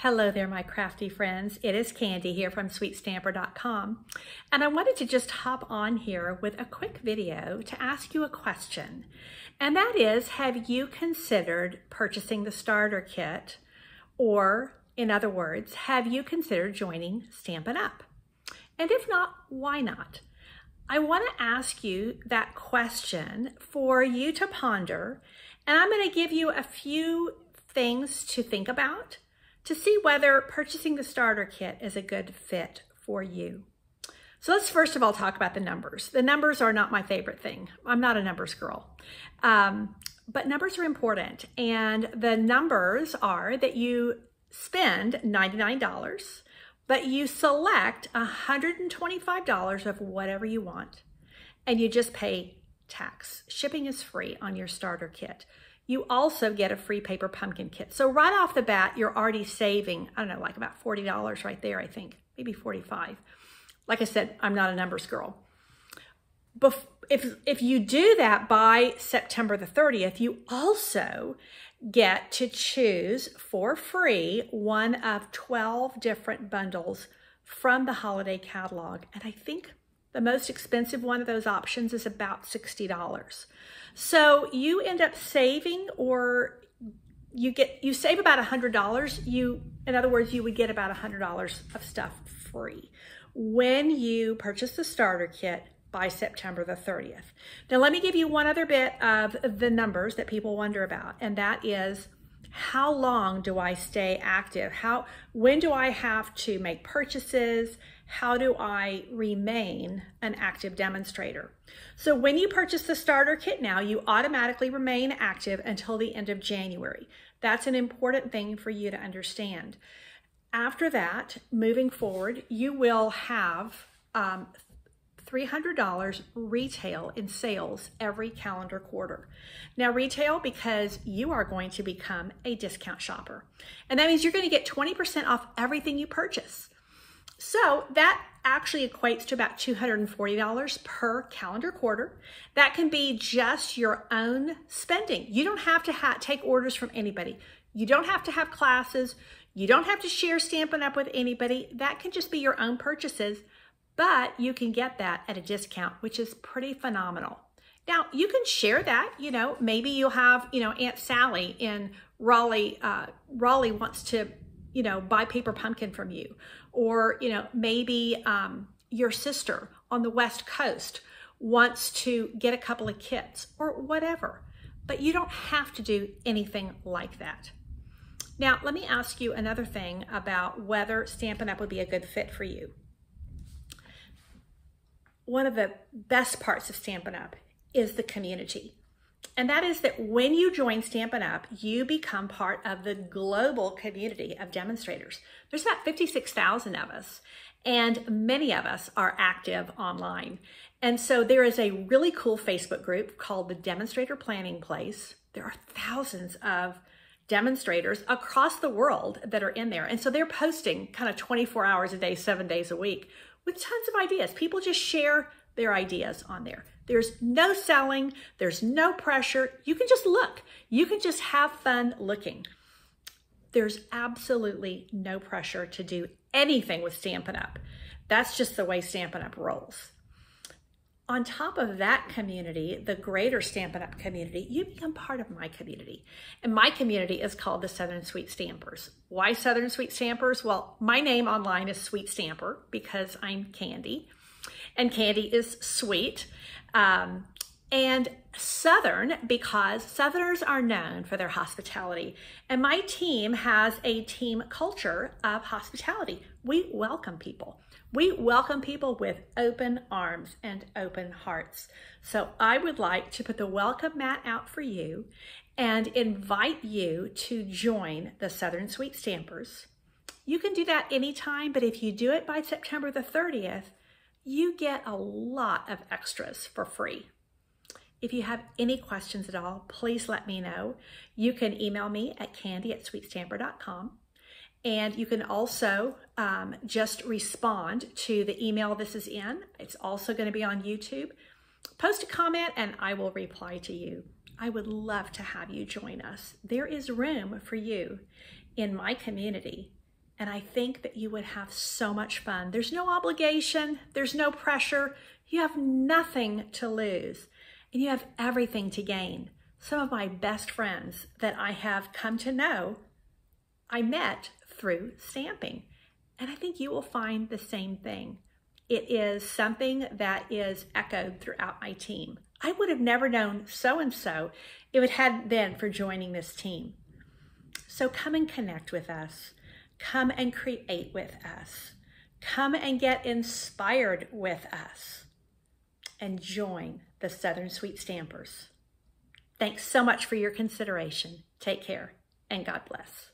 Hello there, my crafty friends. It is Candy here from SweetStamper.com. And I wanted to just hop on here with a quick video to ask you a question. And that is, have you considered purchasing the starter kit? Or, in other words, have you considered joining Stampin' Up? And if not, why not? I want to ask you that question for you to ponder. And I'm going to give you a few things to think about to see whether purchasing the starter kit is a good fit for you. So let's first of all talk about the numbers. The numbers are not my favorite thing. I'm not a numbers girl. But numbers are important. And the numbers are that you spend $99, but you select $125 of whatever you want, and you just pay tax. Shipping is free on your starter kit. You also get a free paper pumpkin kit. So right off the bat, you're already saving, I don't know, like about $40 right there, I think, maybe 45. Like I said, I'm not a numbers girl. If you do that by September the 30th, you also get to choose for free one of 12 different bundles from the holiday catalog. And I think the most expensive one of those options is about $60. So you end up saving, or you save about $100. In other words, you would get about $100 of stuff free when you purchase the starter kit by September the 30th. Now, let me give you one other bit of the numbers that people wonder about, and that is, how long do I stay active? When do I have to make purchases? How do I remain an active demonstrator? So when you purchase the starter kit now, you automatically remain active until the end of January. That's an important thing for you to understand. After that, moving forward, you will have $300 retail in sales every calendar quarter. Now, retail because you are going to become a discount shopper. And that means you're going to get 20% off everything you purchase. So that actually equates to about $240 per calendar quarter. That can be just your own spending. You don't have to take orders from anybody. You don't have to have classes. You don't have to share Stampin' Up with anybody. That can just be your own purchases, but you can get that at a discount, which is pretty phenomenal. Now, you can share that, maybe you'll have, Aunt Sally in Raleigh wants to, buy paper pumpkin from you. Or, maybe your sister on the West Coast wants to get a couple of kits or whatever. But you don't have to do anything like that. Now, let me ask you another thing about whether Stampin' Up would be a good fit for you. One of the best parts of Stampin' Up is the community. And that is that when you join Stampin' Up, you become part of the global community of demonstrators. There's about 56,000 of us, and many of us are active online. And so there is a really cool Facebook group called the Demonstrator Planning Place. There are thousands of demonstrators across the world that are in there. And so they're posting kind of 24 hours a day, 7 days a week with tons of ideas. People just share their ideas on there. There's no selling, there's no pressure. You can just look. You can just have fun looking. There's absolutely no pressure to do anything with Stampin' Up. That's just the way Stampin' Up rolls. On top of that community, the greater Stampin' Up community, you become part of my community. And my community is called the Southern Sweet Stampers. Why Southern Sweet Stampers? Well, my name online is Sweet Stamper because I'm Candy. And Candy is sweet. And Southern because Southerners are known for their hospitality. And my team has a team culture of hospitality. We welcome people. We welcome people with open arms and open hearts. So I would like to put the welcome mat out for you and invite you to join the Southern Sweet Stampers. You can do that anytime, but if you do it by September the 30th, you get a lot of extras for free. If you have any questions at all, please let me know. You can email me at candy@sweetstamper.com. And you can also just respond to the email this is in. It's also going to be on YouTube. Post a comment and I will reply to you. I would love to have you join us. There is room for you in my community And I think that you would have so much fun. There's no obligation, there's no pressure. You have nothing to lose, and you have everything to gain. Some of my best friends that I have come to know, I met through stamping. And I think you will find the same thing. It is something that is echoed throughout my team. I would have never known so-and-so if it hadn't been for joining this team. So come and connect with us. Come and create with us. Come and get inspired with us. And join the Southern Sweet Stampers. Thanks so much for your consideration. Take care and God bless.